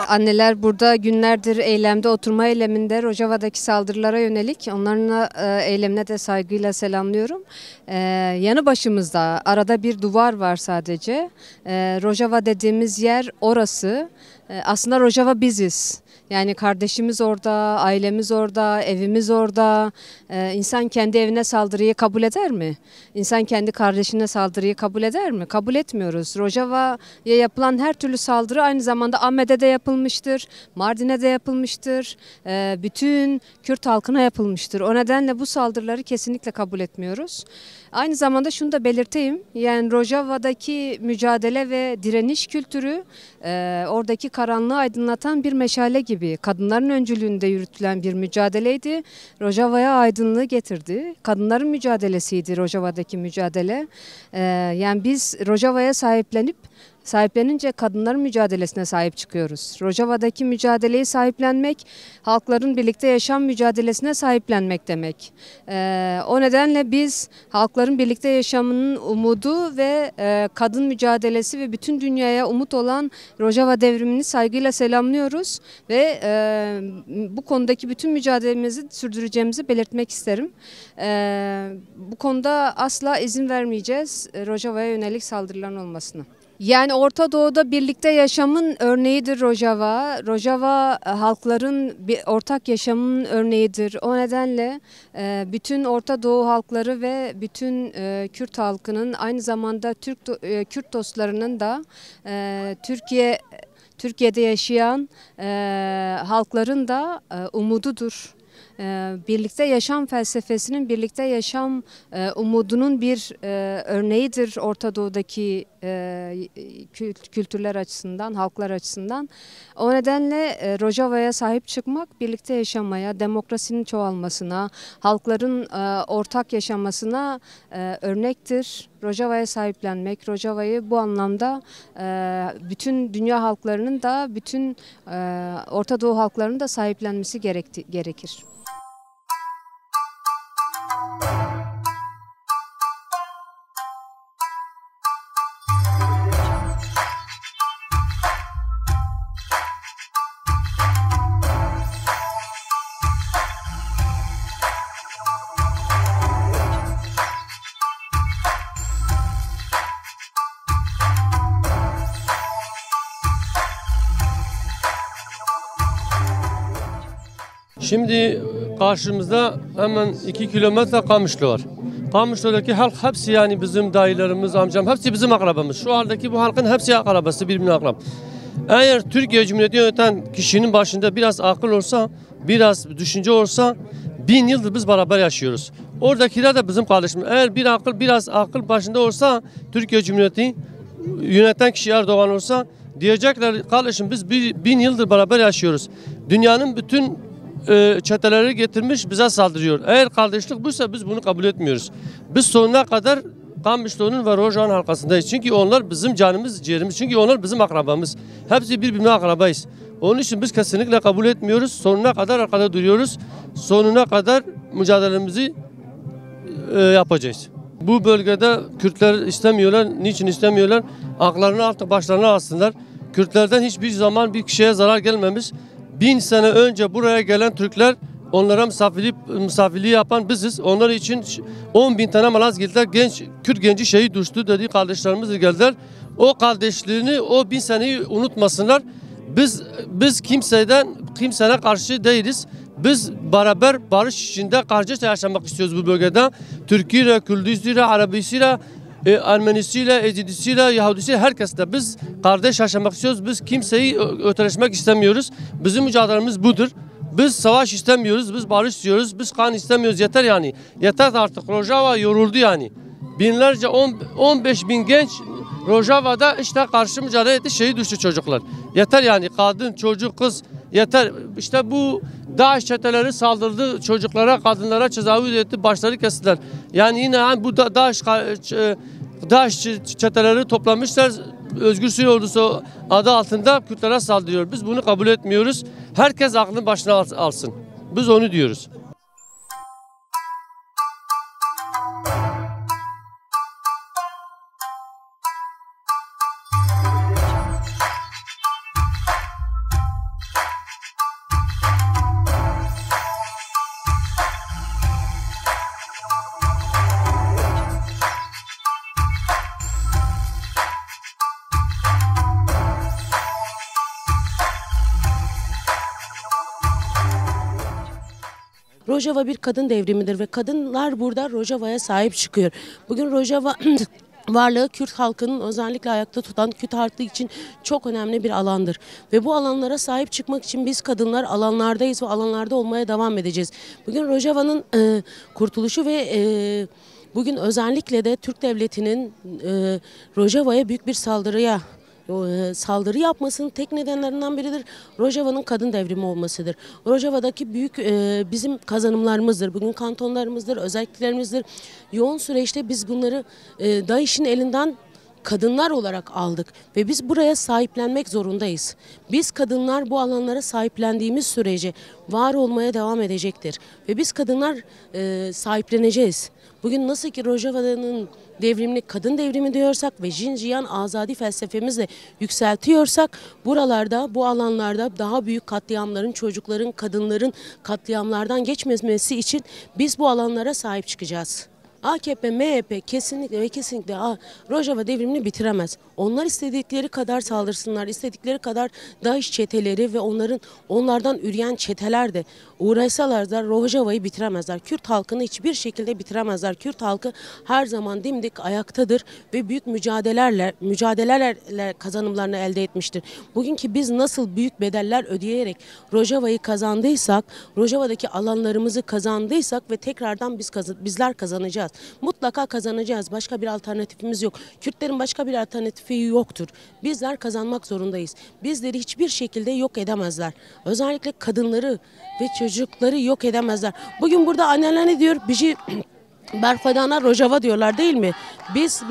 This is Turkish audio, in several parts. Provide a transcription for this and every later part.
Anneler burada günlerdir eylemde, oturma eyleminde Rojava'daki saldırılara yönelik onların eylemine de saygıyla selamlıyorum. Yanı başımızda arada bir duvar var sadece. Rojava dediğimiz yer orası. Aslında Rojava biziz. Yani kardeşimiz orada, ailemiz orada, evimiz orada. İnsan kendi evine saldırıyı kabul eder mi? İnsan kendi kardeşine saldırıyı kabul eder mi? Kabul etmiyoruz. Rojava'ya yapılan her türlü saldırı aynı zamanda Ahmet'e de yapılmıştır, Mardin'e de yapılmıştır, bütün Kürt halkına yapılmıştır. O nedenle bu saldırıları kesinlikle kabul etmiyoruz. Aynı zamanda şunu da belirteyim, yani Rojava'daki mücadele ve direniş kültürü oradaki karanlığı aydınlatan bir meşale gibi. Kadınların öncülüğünde yürütülen bir mücadeleydi. Rojava'ya aydınlığı getirdi. Kadınların mücadelesiydi Rojava'daki mücadele. Yani biz Rojava'ya sahiplenince kadınların mücadelesine sahip çıkıyoruz. Rojava'daki mücadeleyi sahiplenmek, halkların birlikte yaşam mücadelesine sahiplenmek demek. O nedenle biz halkların birlikte yaşamının umudu ve kadın mücadelesi ve bütün dünyaya umut olan Rojava devrimini saygıyla selamlıyoruz ve bu konudaki bütün mücadelemizi sürdüreceğimizi belirtmek isterim. Bu konuda asla izin vermeyeceğiz Rojava'ya yönelik saldırıların olmasına. Yani Orta Doğu'da birlikte yaşamın örneğidir Rojava. Rojava halkların bir ortak yaşamın örneğidir. O nedenle bütün Orta Doğu halkları ve bütün Kürt halkının aynı zamanda Kürt dostlarının da Türkiye'de yaşayan halkların da umududur. Birlikte yaşam felsefesinin, birlikte yaşam umudunun bir örneğidir Orta Doğu'daki kültürler açısından, halklar açısından. O nedenle Rojava'ya sahip çıkmak, birlikte yaşamaya, demokrasinin çoğalmasına, halkların ortak yaşamasına örnektir. Rojava'ya sahiplenmek, Rojava'yı bu anlamda bütün dünya halklarının da, bütün Orta Doğu halklarının da sahiplenmesi gerekir. Şimdi karşımızda hemen 2 kilometre Kamışlı var. Kamışlı'daki halk hepsi, yani bizim dayılarımız, amcam, hepsi bizim akrabamız. Şu haldeki bu halkın hepsi akrabası, birbirine akrab. Eğer Türkiye Cumhuriyeti yöneten kişinin başında biraz akıl olsa, biraz düşünce olsa, 1000 yıldır biz beraber yaşıyoruz. Oradakiler de bizim kardeşimiz. Eğer biraz akıl başında olsa, Türkiye Cumhuriyeti yöneten kişi Erdoğan olsa, diyecekler kardeşim biz 1000 yıldır beraber yaşıyoruz. Dünyanın bütün çeteleri getirmiş bize saldırıyor. Eğer kardeşlik buysa biz bunu kabul etmiyoruz. Biz sonuna kadar Kamışlı'nın ve Rojava'nın halkasındayız. Çünkü onlar bizim canımız, ciğerimiz. Çünkü onlar bizim akrabamız. Hepsi birbirine akrabayız. Onun için biz kesinlikle kabul etmiyoruz. Sonuna kadar arkada duruyoruz. Sonuna kadar mücadelemizi yapacağız. Bu bölgede Kürtler istemiyorlar. Niçin istemiyorlar? Aklarını başlarına alsınlar. Kürtlerden hiçbir zaman bir kişiye zarar gelmemiş. 1000 sene önce buraya gelen Türkler, onlara misafirliği yapan biziz. Onlar için 10.000 tane Malazgirtler Kürt genci şehit düştü dedi, kardeşlerimiz geldiler. O kardeşliğini, o 1000 seneyi unutmasınlar. Biz kimsene karşı değiliz. Biz beraber barış içinde kardeşçe yaşamak istiyoruz bu bölgede. Türküyle, Kürdüsüyle, Arabisiyle, Ermenisiyle, Ecidisiyle, Yahudisiyle, herkesle biz kardeş yaşamak istiyoruz. Biz kimseyi öteleşmek istemiyoruz. Bizim mücadelemiz budur. Biz savaş istemiyoruz, biz barış istiyoruz, biz kan istemiyoruz. Yeter yani. Yeter artık. Rojava yoruldu yani. Binlerce, 15 bin genç Rojava'da işte karşı mücadele etti, şehit düştü çocuklar. Yeter yani. Kadın, çocuk, kız yeter. İşte bu DAEŞ çeteleri saldırdı çocuklara, kadınlara tecavüz etti, başları kestiler. Yani yine bu DAEŞ çeteleri toplamışlar, Özgür Suriye Ordusu adı altında Kürtlere saldırıyor. Biz bunu kabul etmiyoruz. Herkes aklını başına alsın. Biz onu diyoruz. Rojava bir kadın devrimidir ve kadınlar burada Rojava'ya sahip çıkıyor. Bugün Rojava varlığı Kürt halkının özellikle ayakta tutan Kürt halkı için çok önemli bir alandır. Ve bu alanlara sahip çıkmak için biz kadınlar alanlardayız ve alanlarda olmaya devam edeceğiz. Bugün Rojava'nın kurtuluşu ve bugün özellikle de Türk Devleti'nin Rojava'ya büyük bir saldırı yapmasının tek nedenlerinden biridir Rojava'nın kadın devrimi olmasıdır. Rojava'daki büyük bizim kazanımlarımızdır. Bugün kantonlarımızdır, özelliklerimizdir. Yoğun süreçte biz bunları DAEŞ'in elinden kadınlar olarak aldık ve biz buraya sahiplenmek zorundayız. Biz kadınlar bu alanlara sahiplendiğimiz sürece var olmaya devam edecektir. Ve biz kadınlar sahipleneceğiz. Bugün nasıl ki Rojava'nın devrimini kadın devrimi diyorsak ve Jinjiyan azadi felsefemizle yükseltiyorsak buralarda, bu alanlarda daha büyük katliamların, çocukların, kadınların katliamlardan geçmemesi için biz bu alanlara sahip çıkacağız. AKP, MHP kesinlikle ve kesinlikle Rojava devrimini bitiremez. Onlar istedikleri kadar saldırsınlar, istedikleri kadar DAEŞ çeteleri ve onlardan üreyen çeteler de uğraşsalar da Rojava'yı bitiremezler. Kürt halkını hiçbir şekilde bitiremezler. Kürt halkı her zaman dimdik ayaktadır ve büyük mücadelelerle kazanımlarını elde etmiştir. Bugünkü biz nasıl büyük bedeller ödeyerek Rojava'yı kazandıysak, Rojava'daki alanlarımızı kazandıysak ve tekrardan bizler kazanacağız. Mutlaka kazanacağız. Başka bir alternatifimiz yok. Kürtlerin başka bir alternatifi yoktur. Bizler kazanmak zorundayız. Bizleri hiçbir şekilde yok edemezler. Özellikle kadınları ve çocukları yok edemezler. Bugün burada anneler ne diyor? Bizi Berfadana Rojava diyorlar değil mi? Biz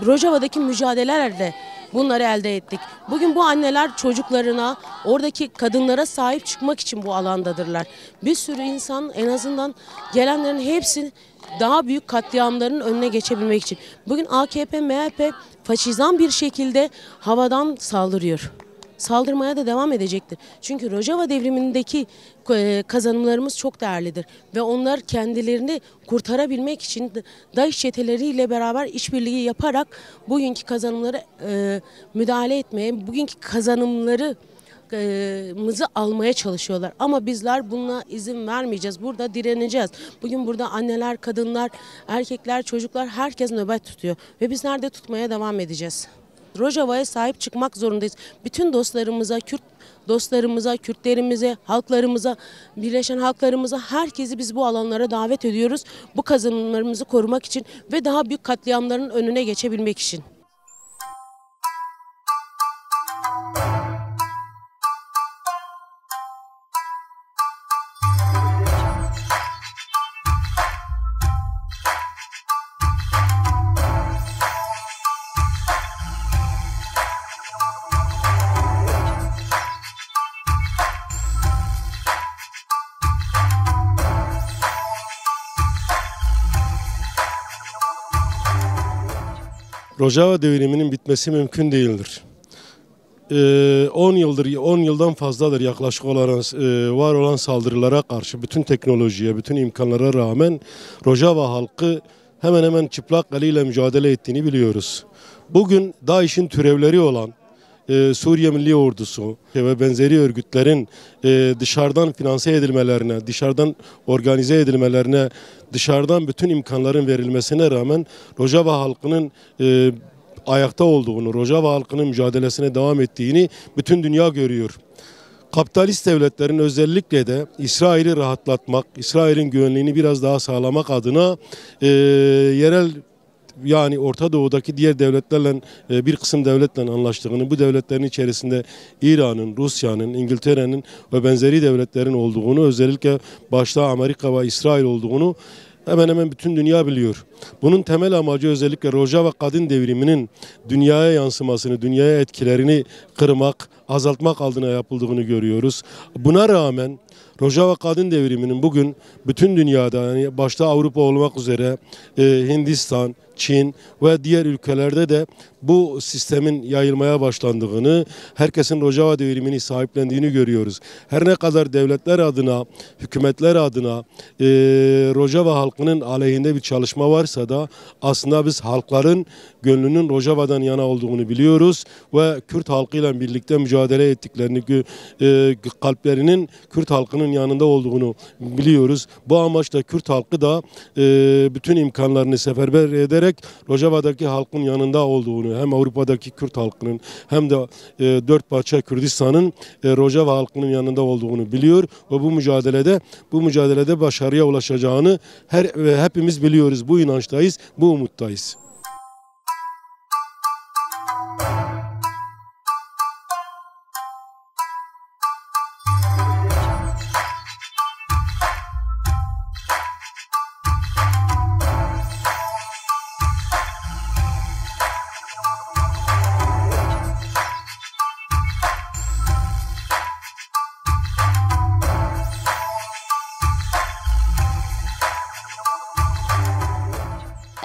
Rojava'daki mücadelelerle bunları elde ettik. Bugün bu anneler çocuklarına, oradaki kadınlara sahip çıkmak için bu alandadırlar. Bir sürü insan, en azından gelenlerin hepsi daha büyük katliamların önüne geçebilmek için. Bugün AKP, MHP faşizan bir şekilde havadan saldırıyor. Saldırmaya da devam edecektir. Çünkü Rojava devrimindeki kazanımlarımız çok değerlidir. Ve onlar kendilerini kurtarabilmek için DAEŞ çeteleriyle beraber işbirliği yaparak bugünkü kazanımları müdahale etmeye, bugünkü kazanımları almaya çalışıyorlar. Ama bizler buna izin vermeyeceğiz. Burada direneceğiz. Bugün burada anneler, kadınlar, erkekler, çocuklar herkes nöbet tutuyor. Ve bizler de tutmaya devam edeceğiz. Rojava'ya sahip çıkmak zorundayız. Bütün dostlarımıza, Kürt dostlarımıza, Kürtlerimize, halklarımıza, birleşen halklarımıza, herkesi biz bu alanlara davet ediyoruz. Bu kazanımlarımızı korumak için ve daha büyük katliamların önüne geçebilmek için. Rojava devriminin bitmesi mümkün değildir. 10 yıldan fazladır yaklaşık olarak var olan saldırılara karşı bütün teknolojiye, bütün imkanlara rağmen Rojava halkı hemen hemen çıplak eliyle mücadele ettiğini biliyoruz. Bugün DAEŞ'in türevleri olan Suriye Milli Ordusu ve benzeri örgütlerin dışarıdan finanse edilmelerine, dışarıdan organize edilmelerine, dışarıdan bütün imkanların verilmesine rağmen Rojava halkının ayakta olduğunu, Rojava halkının mücadelesine devam ettiğini bütün dünya görüyor. Kapitalist devletlerin özellikle de İsrail'i rahatlatmak, İsrail'in güvenliğini biraz daha sağlamak adına yerel, yani Orta Doğu'daki diğer devletlerle bir kısım devletle anlaştığını, bu devletlerin içerisinde İran'ın, Rusya'nın, İngiltere'nin ve benzeri devletlerin olduğunu, özellikle başta Amerika ve İsrail olduğunu hemen hemen bütün dünya biliyor. Bunun temel amacı özellikle Rojava kadın devriminin dünyaya yansımasını, dünyaya etkilerini kırmak, azaltmak adına yapıldığını görüyoruz. Buna rağmen Rojava kadın devriminin bugün bütün dünyada, yani başta Avrupa olmak üzere Hindistan, Çin ve diğer ülkelerde de bu sistemin yayılmaya başlandığını, herkesin Rojava devrimini sahiplendiğini görüyoruz. Her ne kadar devletler adına, hükümetler adına Rojava halkının aleyhinde bir çalışma varsa da aslında biz halkların gönlünün Rojava'dan yana olduğunu biliyoruz ve Kürt halkıyla birlikte mücadele mücadele ettiklerini, kalplerinin Kürt halkının yanında olduğunu biliyoruz. Bu amaçla Kürt halkı da bütün imkanlarını seferber ederek Rojava'daki halkın yanında olduğunu, hem Avrupa'daki Kürt halkının hem de dört parça Kürdistan'ın Rojava halkının yanında olduğunu biliyor ve bu mücadelede başarıya ulaşacağını hepimiz biliyoruz. Bu inançtayız, bu umuttayız.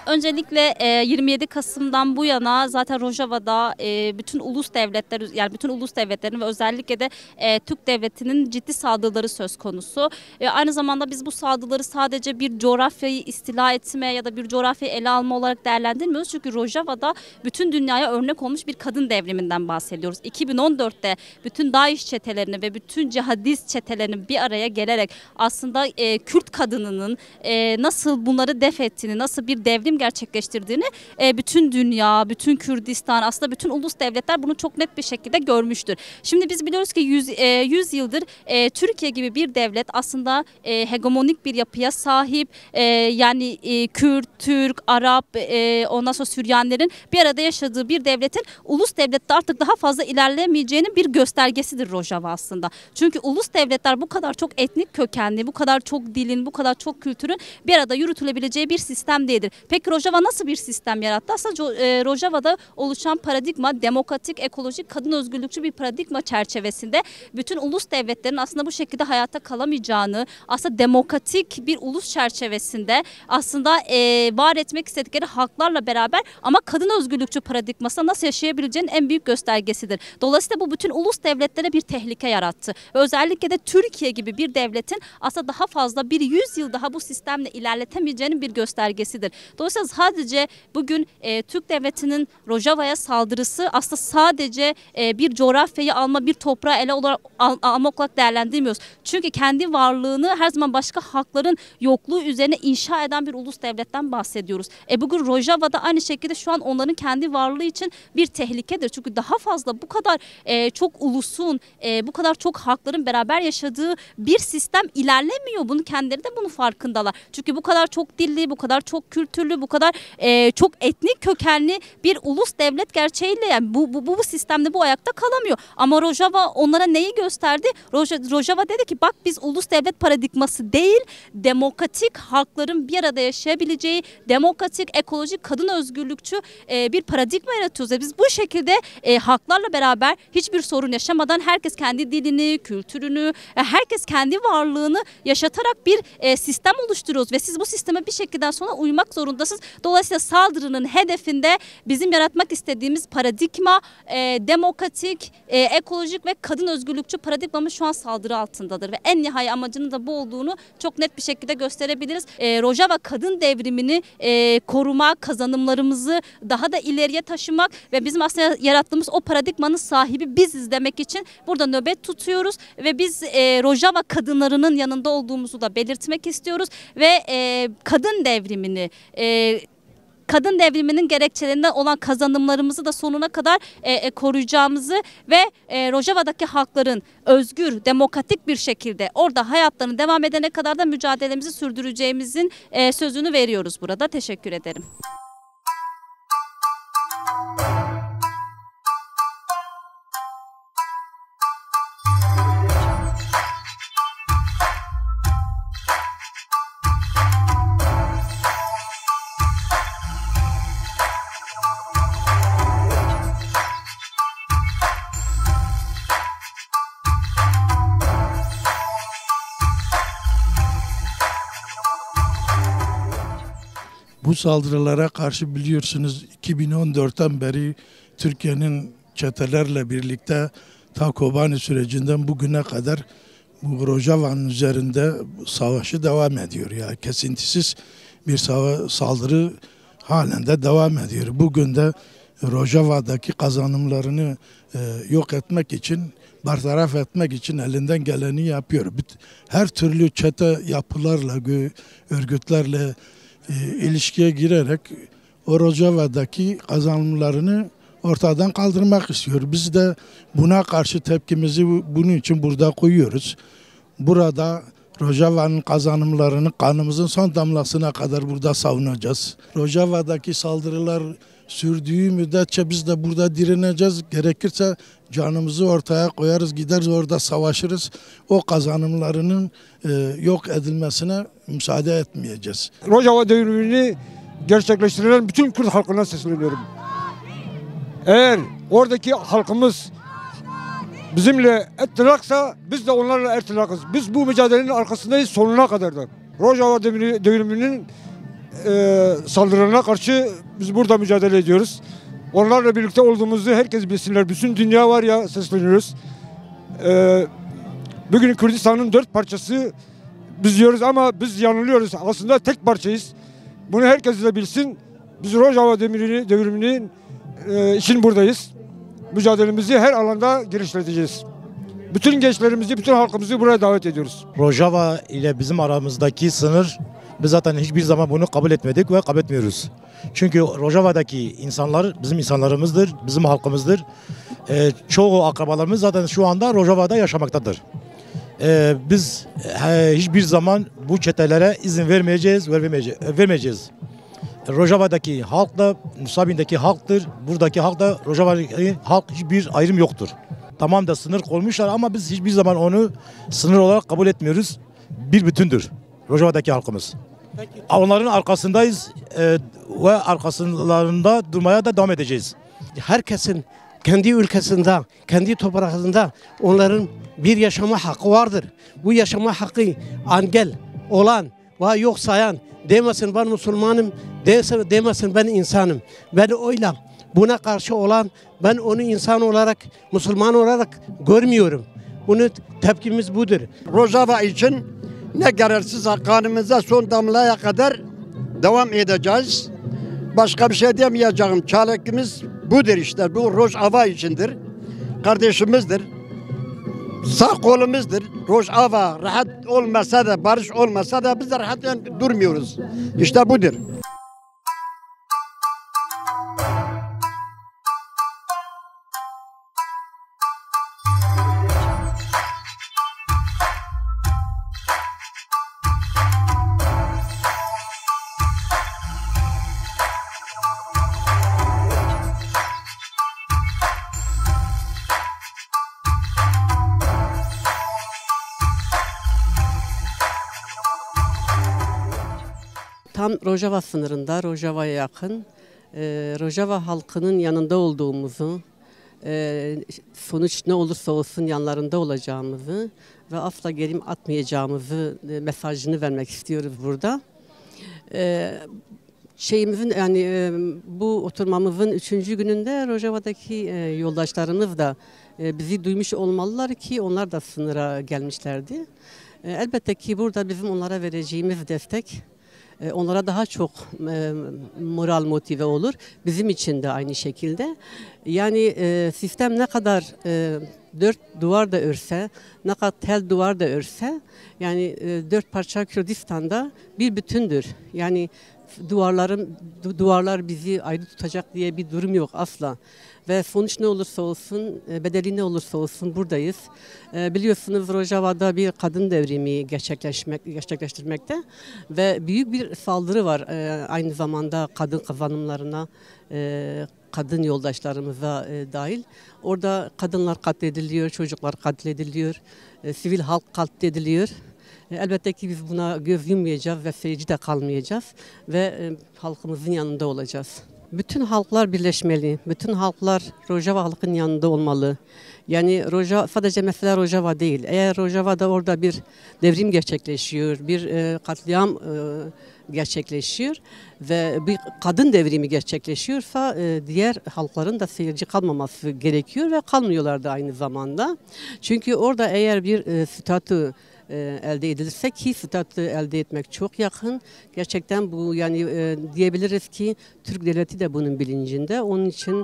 Öncelikle 27 Kasım'dan bu yana zaten Rojava'da bütün ulus devletler, yani bütün ulus devletlerin ve özellikle de Türk devletinin ciddi saldırıları söz konusu. Aynı zamanda biz bu saldırıları sadece bir coğrafyayı istila etme ya da bir coğrafyayı ele alma olarak değerlendirmiyoruz. Çünkü Rojava'da bütün dünyaya örnek olmuş bir kadın devriminden bahsediyoruz. 2014'te bütün DAEŞ çetelerini ve bütün cihadist çetelerinin bir araya gelerek aslında Kürt kadınının nasıl bunları def ettiğini, nasıl bir devrim gerçekleştirdiğini bütün dünya, bütün Kürdistan, aslında bütün ulus devletler bunu çok net bir şekilde görmüştür. Şimdi biz biliyoruz ki 100 yıldır Türkiye gibi bir devlet aslında hegemonik bir yapıya sahip, yani Kürt, Türk, Arap, ondan sonra Süryanilerin bir arada yaşadığı bir devletin ulus devlette artık daha fazla ilerleyemeyeceğinin bir göstergesidir Rojava aslında. Çünkü ulus devletler bu kadar çok etnik kökenli, bu kadar çok dilin, bu kadar çok kültürün bir arada yürütülebileceği bir sistem değildir. Peki Rojava nasıl bir sistem yarattı? Aslında Rojava'da oluşan paradigma demokratik, ekolojik, kadın özgürlükçü bir paradigma çerçevesinde bütün ulus devletlerin aslında bu şekilde hayatta kalamayacağını, aslında demokratik bir ulus çerçevesinde aslında var etmek istedikleri halklarla beraber ama kadın özgürlükçü paradigmasında nasıl yaşayabileceğinin en büyük göstergesidir. Dolayısıyla bu bütün ulus devletlere bir tehlike yarattı. Ve özellikle de Türkiye gibi bir devletin aslında daha fazla bir 100 yıl daha bu sistemle ilerletemeyeceğinin bir göstergesidir. Dolayısıyla sadece bugün Türk devletinin Rojava'ya saldırısı aslında sadece bir coğrafyayı alma, bir toprağı ele almak olarak değerlendirmiyoruz. Çünkü kendi varlığını her zaman başka halkların yokluğu üzerine inşa eden bir ulus devletten bahsediyoruz. Bugün Rojava'da aynı şekilde şu an onların kendi varlığı için bir tehlikedir. Çünkü daha fazla bu kadar çok ulusun, bu kadar çok halkların beraber yaşadığı bir sistem ilerlemiyor. Bunu kendileri de bunun farkındalar. Çünkü bu kadar çok dilli, bu kadar çok kültürlü, bu kadar çok etnik kökenli bir ulus devlet gerçeğiyle, yani bu sistemde bu ayakta kalamıyor. Ama Rojava onlara neyi gösterdi? Rojava dedi ki bak biz ulus devlet paradigması değil, demokratik halkların bir arada yaşayabileceği, demokratik, ekolojik, kadın özgürlükçü bir paradigma yaratıyoruz. Biz bu şekilde halklarla beraber hiçbir sorun yaşamadan herkes kendi dilini, kültürünü, herkes kendi varlığını yaşatarak bir sistem oluşturuyoruz ve siz bu sisteme bir şekilde sonra uymak zorundasınız. Dolayısıyla saldırının hedefinde bizim yaratmak istediğimiz paradigma demokratik, ekolojik ve kadın özgürlükçü paradigmamız şu an saldırı altındadır ve en nihai amacının da bu olduğunu çok net bir şekilde gösterebiliriz. Rojava kadın devrimini korumak, kazanımlarımızı daha da ileriye taşımak ve bizim aslında yarattığımız o paradigmanın sahibi biziz demek için burada nöbet tutuyoruz ve biz Rojava kadınlarının yanında olduğumuzu da belirtmek istiyoruz ve kadın devriminin gerekçelerinden olan kazanımlarımızı da sonuna kadar koruyacağımızı ve Rojava'daki halkların özgür, demokratik bir şekilde orada hayatlarını devam edene kadar da mücadelemizi sürdüreceğimizin sözünü veriyoruz burada. Teşekkür ederim. Bu saldırılara karşı biliyorsunuz 2014'ten beri Türkiye'nin çetelerle birlikte ta Kobani sürecinden bugüne kadar bu Rojava'nın üzerinde savaşı devam ediyor. Yani kesintisiz bir saldırı halen de devam ediyor. Bugün de Rojava'daki kazanımlarını yok etmek için, bartaraf etmek için elinden geleni yapıyor. Her türlü çete yapılarla, örgütlerle ilişkiye girerek o Rojava'daki kazanımlarını ortadan kaldırmak istiyor. Biz de buna karşı tepkimizi bunun için burada koyuyoruz. Burada Rojava'nın kazanımlarını kanımızın son damlasına kadar burada savunacağız. Rojava'daki saldırılar sürdüğü müddetçe biz de burada direneceğiz. Gerekirse canımızı ortaya koyarız, gideriz orada savaşırız. O kazanımlarının yok edilmesine müsaade etmeyeceğiz. Rojava devrimini gerçekleştirilen bütün Kürt halkına sesleniyorum. Eğer oradaki halkımız bizimle ettilaksa biz de onlarla ettilakız. Biz bu mücadelenin arkasındayız sonuna kadar da. Rojava devriminin saldırılarına karşı biz burada mücadele ediyoruz. Onlarla birlikte olduğumuzu herkes bilsinler. Bütün dünya var ya sesleniyoruz. Bugün Kürdistan'ın 4 parçası biz diyoruz ama biz yanılıyoruz. Aslında tek parçayız. Bunu herkes de bilsin. Biz Rojava devriminin için buradayız. Mücadelemizi her alanda geliştireceğiz. Bütün gençlerimizi, bütün halkımızı buraya davet ediyoruz. Rojava ile bizim aramızdaki sınır, biz zaten hiçbir zaman bunu kabul etmedik ve kabul etmiyoruz. Çünkü Rojava'daki insanlar bizim insanlarımızdır, bizim halkımızdır. Çoğu akrabalarımız zaten şu anda Rojava'da yaşamaktadır. Biz hiçbir zaman bu çetelere izin vermeyeceğiz. Rojava'daki halk da Nusaybin'deki halktır. Buradaki halk da Rojava'daki halk hiçbir ayrım yoktur. Tamam da sınır koymuşlar ama biz hiçbir zaman onu sınır olarak kabul etmiyoruz. Bir bütündür Rojava'daki halkımız. Onların arkasındayız ve arkasında durmaya da devam edeceğiz. Herkesin kendi ülkesinde, kendi topraklarında onların bir yaşama hakkı vardır. Bu yaşama hakkı engel olan ve yok sayan demesin ben Müslümanım, demesin ben insanım. Beni öyle buna karşı olan ben onu insan olarak, Müslüman olarak görmüyorum. Bunu tepkimiz budur. Rojava için ne gereksiz kanımıza son damlaya kadar devam edeceğiz. Başka bir şey demeyeceğim. Çarekimiz budur işte. Bu Rojava içindir. Kardeşimizdir. Sağ kolumuzdur. Rojava rahat olmasa da, barış olmasa da biz de rahat durmuyoruz. İşte budur. Tam Rojava sınırında, Rojava'ya yakın, Rojava halkının yanında olduğumuzu, sonuç ne olursa olsun yanlarında olacağımızı ve asla geri atmayacağımızı mesajını vermek istiyoruz burada. Bu oturmamızın 3. gününde Rojava'daki yoldaşlarımız da bizi duymuş olmalılar ki onlar da sınıra gelmişlerdi. Elbette ki burada bizim onlara vereceğimiz destek onlara daha çok moral motive olur. Bizim için de aynı şekilde. Yani sistem ne kadar 4 duvar da örse, ne kadar tel duvar da örse, yani 4 parça Kürdistan'da bir bütündür. Yani duvarlar bizi ayrı tutacak diye bir durum yok asla. Ve sonuç ne olursa olsun, bedeli ne olursa olsun buradayız. Biliyorsunuz Rojava'da bir kadın devrimi gerçekleştirmekte ve büyük bir saldırı var aynı zamanda kadın kazanımlarına, kadın yoldaşlarımıza dahil. Orada kadınlar katlediliyor, çocuklar katlediliyor, sivil halk katlediliyor. Elbette ki biz buna göz yummayacağız ve seyirci de kalmayacağız ve halkımızın yanında olacağız. Bütün halklar birleşmeli, bütün halklar Rojava halkının yanında olmalı. Yani sadece mesela Rojava değil, eğer Rojava'da orada bir devrim gerçekleşiyor, bir katliam gerçekleşiyor ve bir kadın devrimi gerçekleşiyorsa diğer halkların da seyirci kalmaması gerekiyor ve kalmıyorlar da aynı zamanda. Çünkü orada eğer bir statü elde edilirse ki statü elde etmek çok yakın. Gerçekten bu yani diyebiliriz ki Türk devleti de bunun bilincinde. Onun için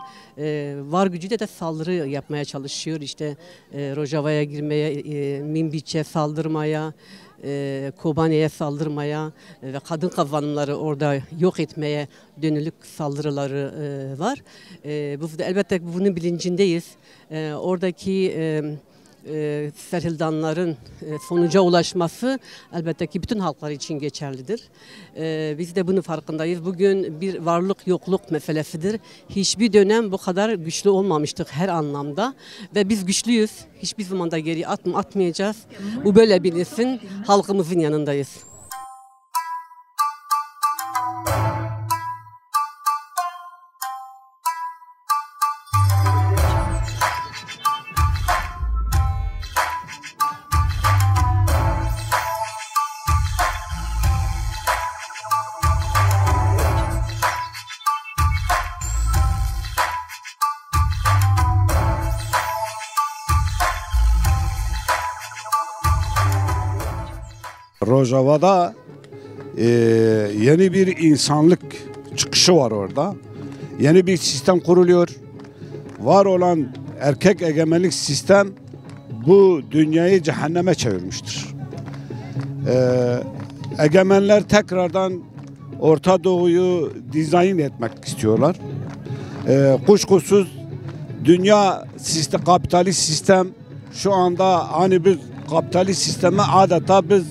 var gücüyle de saldırı yapmaya çalışıyor. İşte Rojava'ya girmeye, Minbiç'e saldırmaya, Kobane'ye saldırmaya ve kadın kazanımları orada yok etmeye dönülük saldırıları var. Elbette bunun bilincindeyiz. Oradaki serhildanların sonuca ulaşması elbette ki bütün halklar için geçerlidir. Biz de bunun farkındayız. Bugün bir varlık yokluk meselesidir. Hiçbir dönem bu kadar güçlü olmamıştık her anlamda ve biz güçlüyüz. Hiçbir zaman da geri atmayacağız. Bu böyle bilinsin. Halkımızın yanındayız. Rojava'da yeni bir insanlık çıkışı var orada. Yeni bir sistem kuruluyor. Var olan erkek egemenlik sistem bu dünyayı cehenneme çevirmiştir. Egemenler tekrardan Orta Doğu'yu dizayn etmek istiyorlar. Kuşkusuz dünya kapitalist sistem şu anda hani biz kapitalist sistemi adeta biz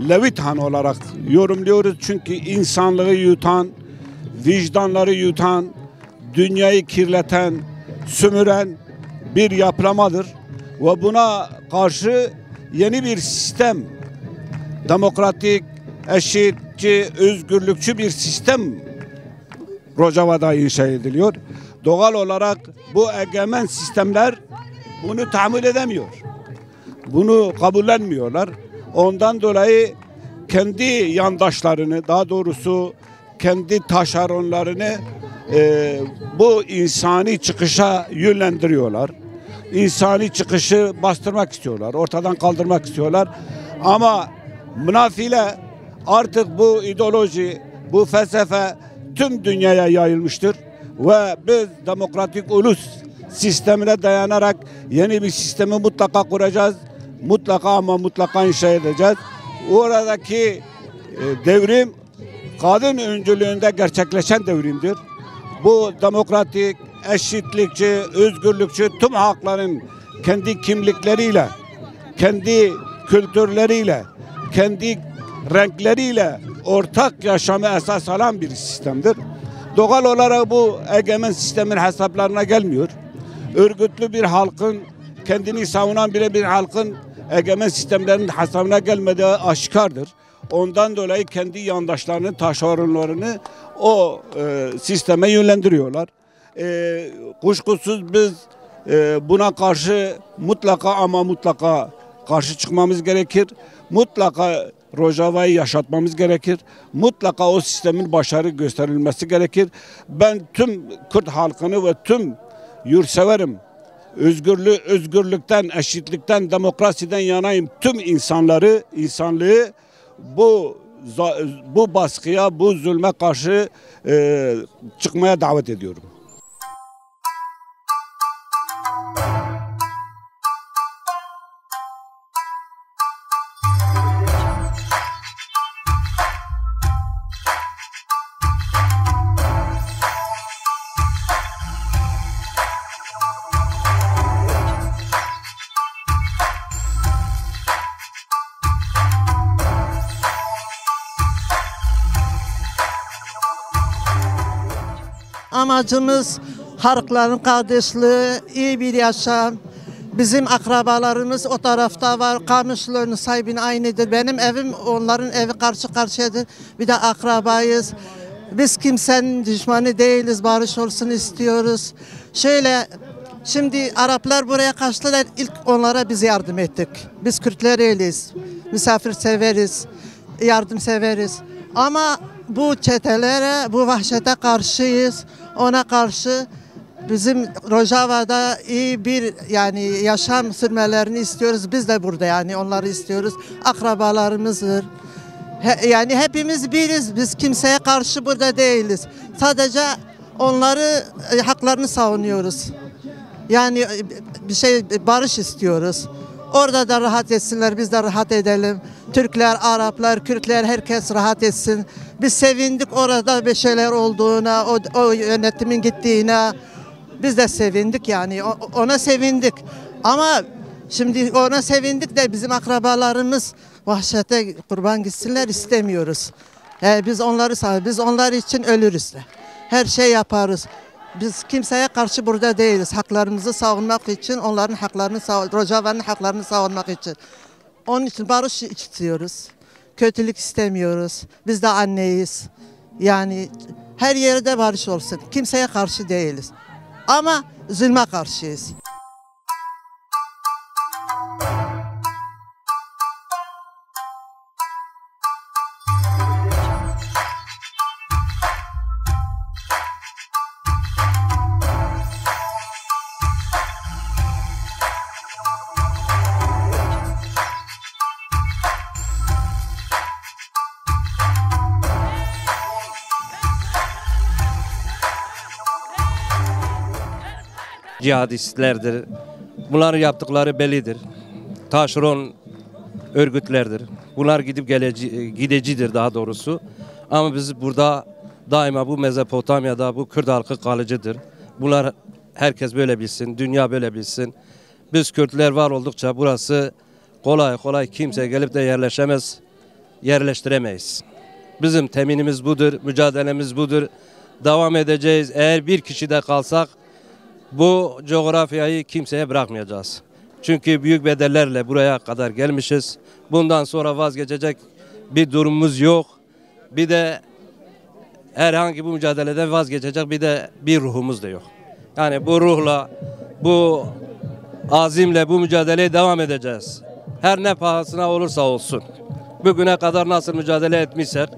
Leviathan olarak yorumluyoruz. Çünkü insanlığı yutan, vicdanları yutan, dünyayı kirleten, sömüren bir yapılamadır. Ve buna karşı yeni bir sistem, demokratik, eşitçi, özgürlükçü bir sistem Rojava'da inşa ediliyor. Doğal olarak bu egemen sistemler bunu tahammül edemiyor. Bunu kabullenmiyorlar. Ondan dolayı kendi yandaşlarını, daha doğrusu kendi taşeronlarını bu insani çıkışa yönlendiriyorlar. İnsani çıkışı bastırmak istiyorlar, ortadan kaldırmak istiyorlar. Ama münafile artık bu ideoloji, bu felsefe tüm dünyaya yayılmıştır. Ve biz demokratik ulus sistemine dayanarak yeni bir sistemi mutlaka kuracağız. Mutlaka ama mutlaka inşa edeceğiz. Oradaki devrim kadın öncülüğünde gerçekleşen devrimdir. Bu demokratik, eşitlikçi, özgürlükçü tüm hakların kendi kimlikleriyle, kendi kültürleriyle, kendi renkleriyle ortak yaşamı esas alan bir sistemdir. Doğal olarak bu egemen sistemin hesaplarına gelmiyor. Örgütlü bir halkın, kendini savunan bir halkın egemen sistemlerin hesabına gelmediği aşikardır. Ondan dolayı kendi yandaşlarını, taşeronlarını o sisteme yönlendiriyorlar. Kuşkusuz biz buna karşı mutlaka ama mutlaka karşı çıkmamız gerekir. Mutlaka Rojava'yı yaşatmamız gerekir. Mutlaka o sistemin başarı gösterilmesi gerekir. Ben tüm Kürt halkını ve tüm yurtseverim, özgürlükten, eşitlikten, demokrasiden yanayım. Tüm insanlığı bu baskıya, bu zulme karşı çıkmaya davet ediyorum. Amacımız halkların kardeşliği, iyi bir yaşam. Bizim akrabalarımız o tarafta var. Kamışlı'nın sahibinin aynıdır. Benim evim onların evi karşı karşıyadır. Bir de akrabayız. Biz kimsenin düşmanı değiliz. Barış olsun istiyoruz. Şöyle şimdi Araplar buraya kaçtılar. İlk onlara biz yardım ettik. Biz Kürtler öyleyiz. Misafirseveriz. Yardımseveriz. Ama bu çetelere, bu vahşete karşıyız. Ona karşı bizim Rojava'da iyi bir yani yaşam sürmelerini istiyoruz. Biz de burada yani onları istiyoruz. Akrabalarımızdır. Yani hepimiz biriz. Biz kimseye karşı burada değiliz. Sadece onları haklarını savunuyoruz. Yani barış istiyoruz. Orada da rahat etsinler, biz de rahat edelim. Türkler, Araplar, Kürtler herkes rahat etsin. Biz sevindik orada bir şeyler olduğuna, o yönetimin gittiğine. Biz de sevindik yani ona sevindik. Ama şimdi ona sevindik de bizim akrabalarımız vahşete kurban gitsinler istemiyoruz. Biz onlar için ölürüz de. Her şey yaparız. Biz kimseye karşı burada değiliz. Haklarımızı savunmak için, onların haklarını Rojava'nın haklarını savunmak için. Onun için barış istiyoruz. Kötülük istemiyoruz. Biz de anneyiz. Yani her yerde barış olsun. Kimseye karşı değiliz. Ama zulme karşıyız. Cihadistlerdir. Bunların yaptıkları bellidir. Taşeron örgütlerdir. Bunlar gidecidir daha doğrusu. Ama biz burada daima bu Mezopotamya'da bu Kürt halkı kalıcıdır. Bunlar herkes böyle bilsin, dünya böyle bilsin. Biz Kürtler var oldukça burası kolay kolay kimse gelip de yerleşemez, yerleştiremeyiz. Bizim teminimiz budur, mücadelemiz budur. Devam edeceğiz. Eğer bir kişi de kalsak bu coğrafyayı kimseye bırakmayacağız. Çünkü büyük bedellerle buraya kadar gelmişiz. Bundan sonra vazgeçecek bir durumumuz yok. Bir de herhangi bu mücadeleden vazgeçecek bir ruhumuz da yok. Yani bu ruhla, bu azimle bu mücadeleye devam edeceğiz. Her ne pahasına olursa olsun. Bugüne kadar nasıl mücadele etmişsek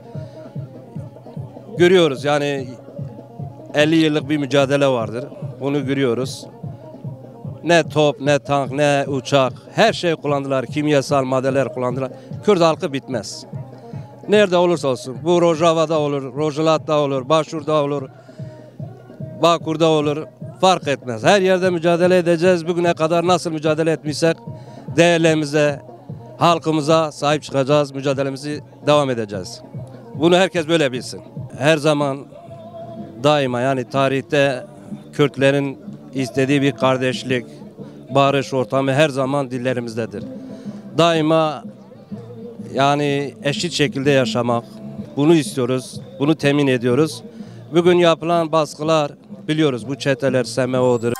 görüyoruz. Yani 50 yıllık bir mücadele vardır. Bunu görüyoruz. Ne top, ne tank, ne uçak, her şey kullandılar. Kimyasal maddeler kullandılar. Kürt halkı bitmez. Nerede olursa olsun. Bu Rojava'da olur, Rojalat'ta olur, Başur'da olur, Bakur'da olur. Fark etmez. Her yerde mücadele edeceğiz. Bugüne kadar nasıl mücadele etmişsek değerlerimize, halkımıza sahip çıkacağız. Mücadelemizi devam edeceğiz. Bunu herkes böyle bilsin. Her zaman daima yani tarihte Kürtlerin istediği bir kardeşlik, barış ortamı her zaman dillerimizdedir. Daima yani eşit şekilde yaşamak, bunu istiyoruz, bunu temin ediyoruz. Bugün yapılan baskılar biliyoruz bu çeteler SMO'dur.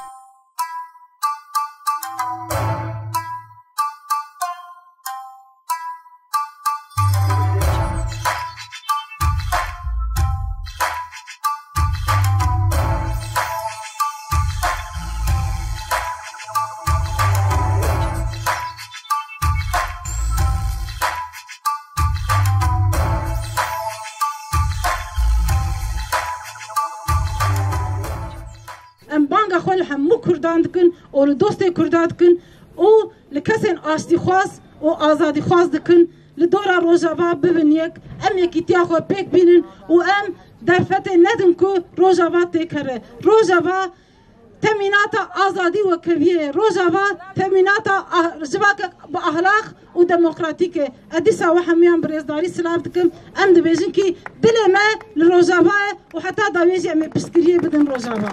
بانگا خال همو کردان دکن و لدوست کردان دکن و لکسین آشتی خواست و آزادی خواست دکن لدورا روجاوا ببینیک ام یکیتیا خو پیک بینن و ام در فتح ندن که روجاوا تکره روجاوا تمینات آزادی و کویه روجاوا تمینات جواک با اخلاق و دموکراتیک ادیسا و همیان برزداری سلام دکم ام دبیجن کی دل ما لروجاوا و حتی داویجی ام پسکریه بدن روجاوا